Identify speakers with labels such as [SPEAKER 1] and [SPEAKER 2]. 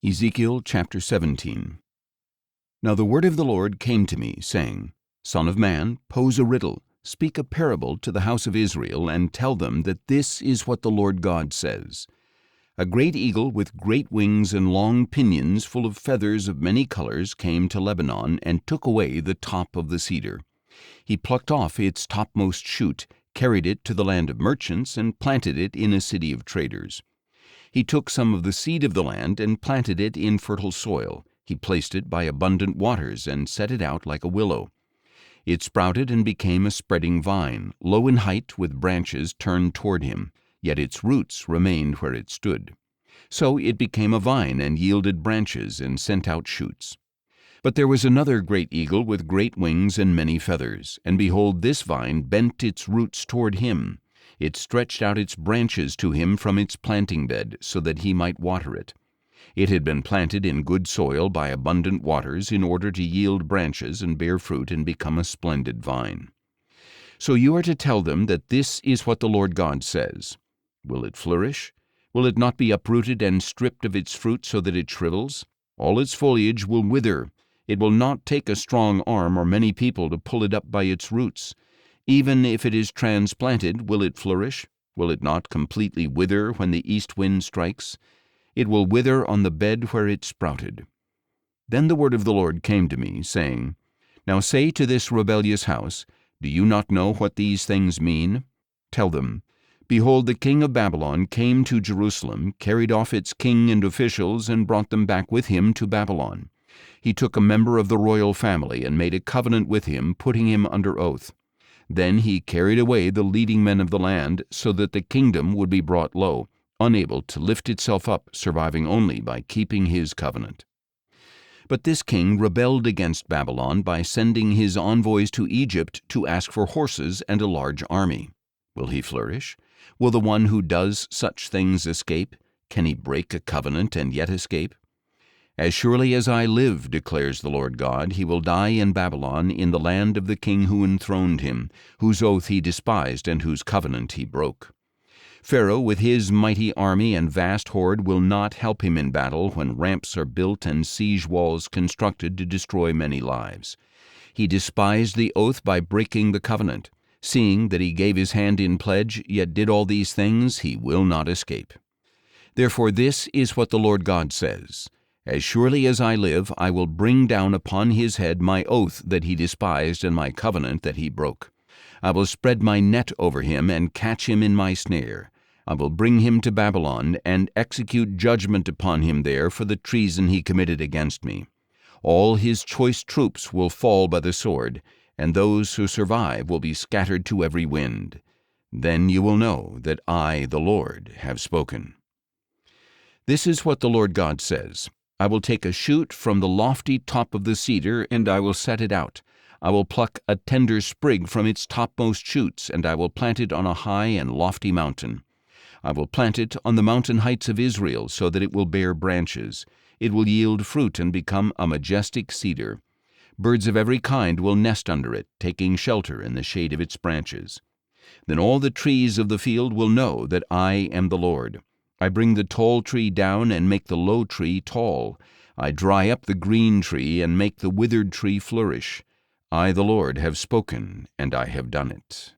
[SPEAKER 1] Ezekiel chapter 17. Now the word of the Lord came to me, saying, Son of man, pose a riddle, speak a parable to the house of Israel, and tell them that this is what the Lord God says. A great eagle with great wings and long pinions full of feathers of many colors came to Lebanon and took away the top of the cedar. He plucked off its topmost shoot, carried it to the land of merchants, and planted it in a city of traders. He took some of the seed of the land and planted it in fertile soil. He placed it by abundant waters and set it out like a willow. It sprouted and became a spreading vine, low in height with branches turned toward him, yet its roots remained where it stood. So it became a vine and yielded branches and sent out shoots. But there was another great eagle with great wings and many feathers, and behold, this vine bent its roots toward him. It stretched out its branches to him from its planting bed, so that he might water it. It had been planted in good soil by abundant waters in order to yield branches and bear fruit and become a splendid vine. So you are to tell them that this is what the Lord God says. Will it flourish? Will it not be uprooted and stripped of its fruit so that it shrivels? All its foliage will wither. It will not take a strong arm or many people to pull it up by its roots. Even if it is transplanted, will it flourish? Will it not completely wither when the east wind strikes? It will wither on the bed where it sprouted. Then the word of the Lord came to me, saying, Now say to this rebellious house, Do you not know what these things mean? Tell them, Behold, the king of Babylon came to Jerusalem, carried off its king and officials, and brought them back with him to Babylon. He took a member of the royal family and made a covenant with him, putting him under oath. Then he carried away the leading men of the land, so that the kingdom would be brought low, unable to lift itself up, surviving only by keeping his covenant. But this king rebelled against Babylon by sending his envoys to Egypt to ask for horses and a large army. Will he flourish? Will the one who does such things escape? Can he break a covenant and yet escape? As surely as I live, declares the Lord God, he will die in Babylon, in the land of the king who enthroned him, whose oath he despised and whose covenant he broke. Pharaoh, with his mighty army and vast horde, will not help him in battle when ramps are built and siege walls constructed to destroy many lives. He despised the oath by breaking the covenant. Seeing that he gave his hand in pledge, yet did all these things, he will not escape. Therefore this is what the Lord God says. As surely as I live, I will bring down upon his head my oath that he despised and my covenant that he broke. I will spread my net over him and catch him in my snare. I will bring him to Babylon and execute judgment upon him there for the treason he committed against me. All his choice troops will fall by the sword, and those who survive will be scattered to every wind. Then you will know that I, the Lord, have spoken. This is what the Lord God says. I will take a shoot from the lofty top of the cedar, and I will set it out. I will pluck a tender sprig from its topmost shoots, and I will plant it on a high and lofty mountain. I will plant it on the mountain heights of Israel, so that it will bear branches. It will yield fruit and become a majestic cedar. Birds of every kind will nest under it, taking shelter in the shade of its branches. Then all the trees of the field will know that I am the Lord. I bring the tall tree down and make the low tree tall. I dry up the green tree and make the withered tree flourish. I, the Lord, have spoken, and I have done it.